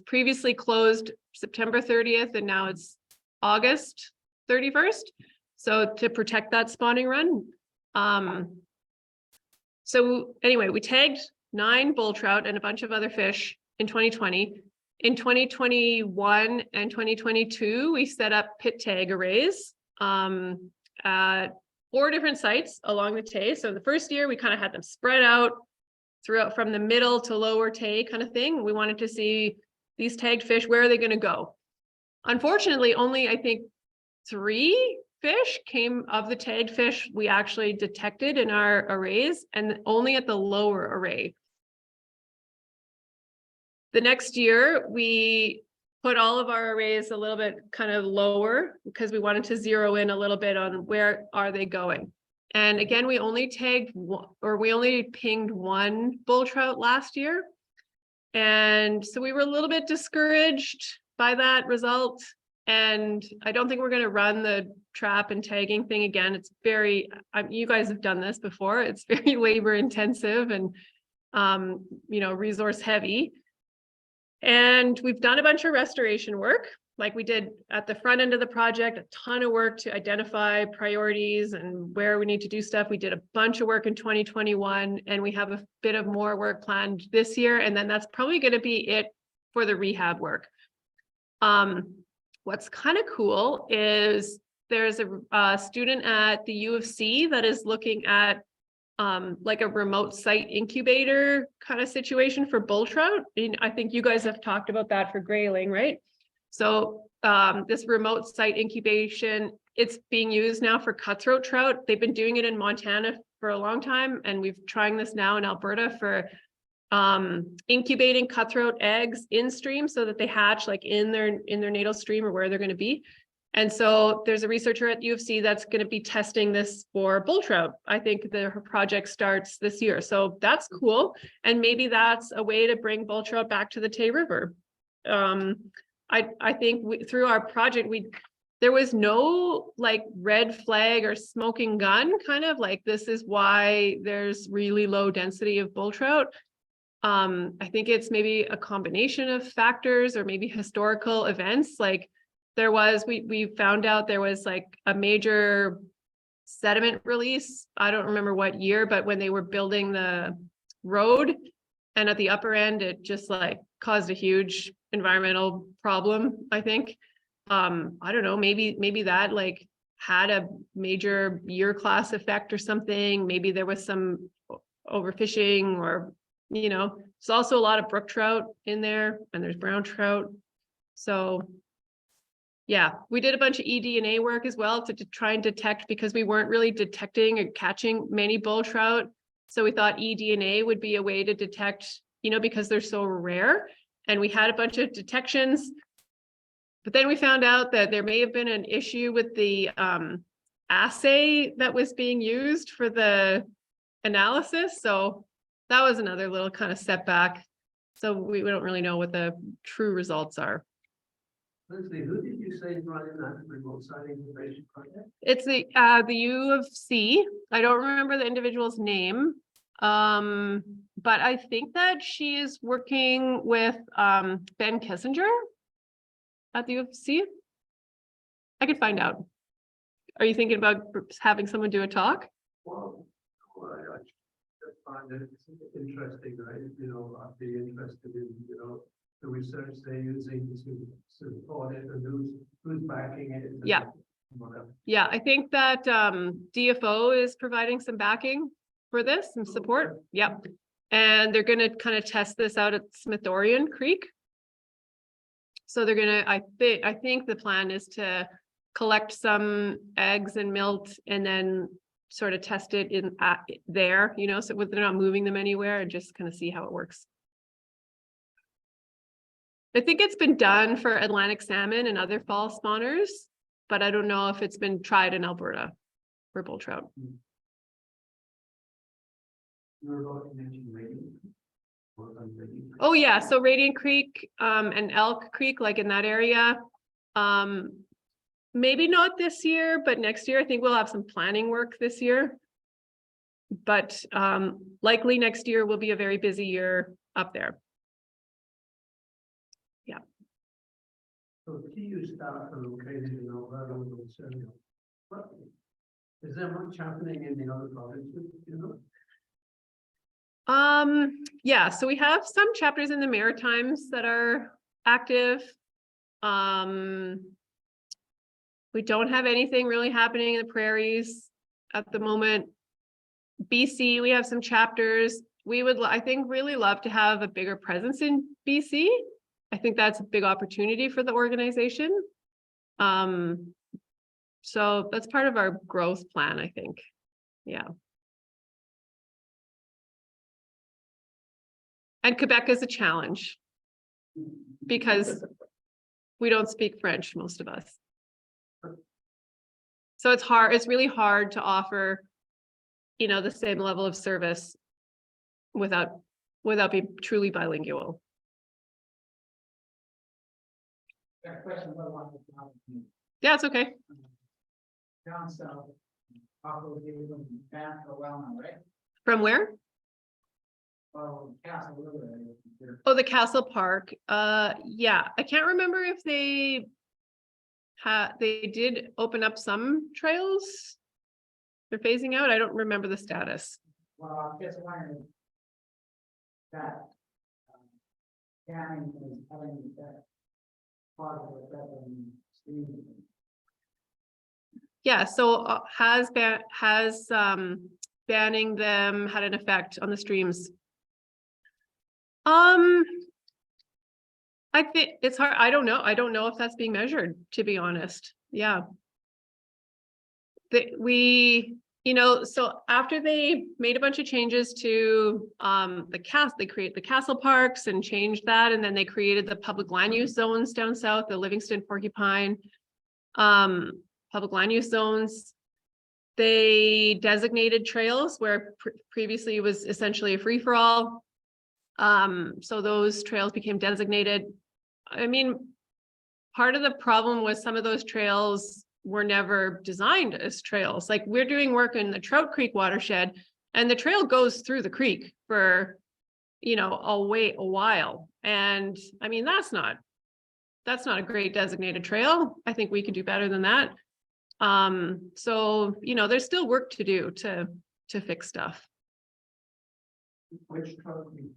previously closed September 30th and now it's August 31st. So to protect that spawning run. So anyway, we tagged 9 bull trout and a bunch of other fish in 2020. In 2021 and 2022, we set up pit tag arrays at 4 different sites along the Tay. So the first year we kind of had them spread out throughout from the middle to lower Tay kind of thing. We wanted to see these tagged fish, where are they going to go? Unfortunately, only I think 3 fish came of the tagged fish we actually detected in our arrays, and only at the lower array. The next year, we put all of our arrays a little bit kind of lower because we wanted to zero in a little bit on where are they going. And again, we only tagged we only pinged 1 bull trout last year. And so we were a little bit discouraged by that result. And I don't think we're going to run the trap and tagging thing again. It's very, you guys have done this before. It's very labor intensive and, resource heavy. And we've done a bunch of restoration work, like we did at the front end of the project, a ton of work to identify priorities and where we need to do stuff. We did a bunch of work in 2021, and we have a bit of more work planned this year. And then that's probably going to be it for the rehab work. What's kind of cool is there's a student at the U of C that is looking at like a remote site incubator kind of situation for bull trout. And I think you guys have talked about that for grayling, right? So this remote site incubation, it's being used now for cutthroat trout. They've been doing it in Montana for a long time, and we've trying this now in Alberta for incubating cutthroat eggs in stream so that they hatch like in their natal stream or where they're going to be. And so there's a researcher at U of C that's going to be testing this for bull trout. I think her project starts this year. So that's cool. And maybe that's a way to bring bull trout back to the Tay River. I think through our project, there was no like red flag or smoking gun kind of like, this is why there's really low density of bull trout. I think it's maybe a combination of factors or maybe historical events. Like we found out there was like a major sediment release. I don't remember what year, but when they were building the road, and at the upper end, it just like caused a huge environmental problem, I think. I don't know, maybe that like had a major year class effect or something. Maybe there was some overfishing or, there's also a lot of brook trout in there, and there's brown trout. So yeah, we did a bunch of eDNA work as well to try and detect, because we weren't really detecting or catching many bull trout. So we thought eDNA would be a way to detect, because they're so rare. And we had a bunch of detections, but then we found out that there may have been an issue with the assay that was being used for the analysis. So that was another little kind of setback. So we don't really know what the true results are.
Lesley, who did you say is running that remote site incubation project?
It's the U of C. I don't remember the individual's name. But I think that she is working with Ben Kissinger at the U of C. I could find out. Are you thinking about having someone do a talk?
Well, I just find it interesting, right? You know, I'd be interested in, you know, the research they're using to support it and who's backing it. and
Yeah.
Whatever.
Yeah, I think that DFO is providing some backing for this, some support. Yep. And they're gonna kind of test this out at Smithorian Creek. So they're gonna, I think the plan is to collect some eggs and milt and then sort of test it in there, you know, so they're not moving them anywhere and just kind of see how it works. I think it's been done for Atlantic salmon and other fall spawners, but I don't know if it's been tried in Alberta for bull trout.
You're about to mention rating.
Oh, yeah, so Radiant Creek and Elk Creek, like in that area. Maybe not this year, but next year. I think we'll have some planning work this year. But likely next year will be a very busy year up there. Yeah.
So TU staff are located in Alberta and Ontario. What, is there much happening in the other provinces, you know?
Yeah, so we have some chapters in the Maritimes that are active. We don't have anything really happening in the prairies at the moment. BC, we have some chapters. We would, I think, really love to have a bigger presence in BC. I think that's a big opportunity for the organization. So that's part of our growth plan, I think. Yeah. And Quebec is a challenge because we don't speak French, most of us. So it's hard, it's really hard to offer, you know, the same level of service without being truly bilingual.
Got a question about one.
Yeah, it's okay.
Down south, Pablo gave them back a well, right?
From where?
Oh, Castle River.
Oh, the Castle Park. Yeah, I can't remember if they did open up some trails. They're phasing out. I don't remember the status.
Well, I just wondering that Canning is having that positive effect on streaming.
Yeah, so has banning them had an effect on the streams? I think it's hard. I don't know. I don't know if that's being measured, to be honest. Yeah. You know, so after they made a bunch of changes to they created the castle parks and changed that, and then they created the public land use zones down south, the Livingston Porcupine public land use zones. They designated trails where previously it was essentially a free-for-all. So those trails became designated. I mean, part of the problem was some of those trails were never designed as trails. Like we're doing work in the Trout Creek watershed, and the trail goes through the creek for, you know, a while. And I mean, that's not a great designated trail. I think we could do better than that. So, you know, there's still work to do to fix stuff.
Which Trout Creek?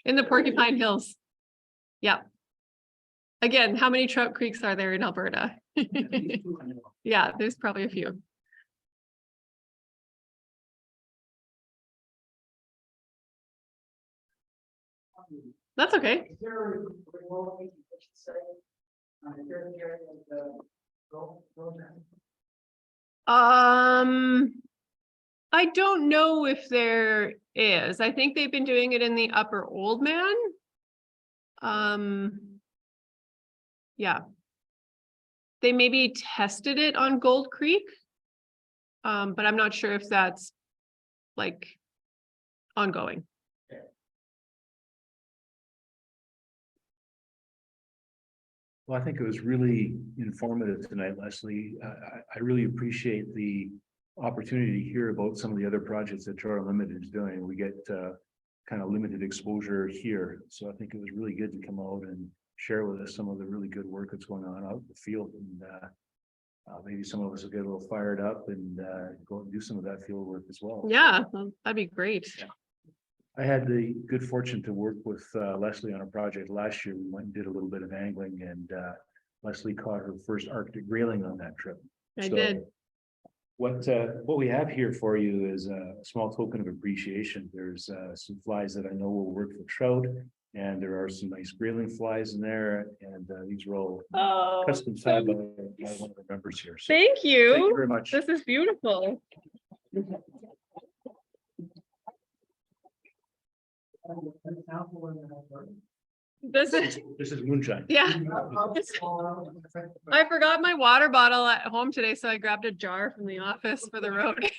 In the Porcupine Hills. Yeah. Again, how many trout creeks are there in Alberta? Yeah, there's probably a few. That's okay.
Is there a remote, you should say, on the third area of the program?
I don't know if there is. I think they've been doing it in the Upper Oldman. Yeah. They maybe tested it on Gold Creek. But I'm not sure if that's like ongoing.
Well, I think it was really informative tonight, Lesley. I really appreciate the opportunity to hear about some of the other projects that Trout Unlimited is doing. We get kind of limited exposure here. So I think it was really good to come out and share with us some of the really good work that's going on out in the field. And maybe some of us will get a little fired up and go and do some of that field work as well.
Yeah, well, that'd be great.
I had the good fortune to work with Lesley on a project last year. We went and did a little bit of angling, and Lesley caught her first Arctic grayling on that trip.
I
So
did.
What we have here for you is a small token of appreciation. There's some flies that I know will work for trout, and there are some nice grayling flies in there, and these are all
Oh,
custom signed by one of the members here. So
thank you.
thank you very much.
This is beautiful.
An apple and an apple.
This is,
This is moonshine.
yeah. I forgot my water bottle at home today, so I grabbed a jar from the office for the road.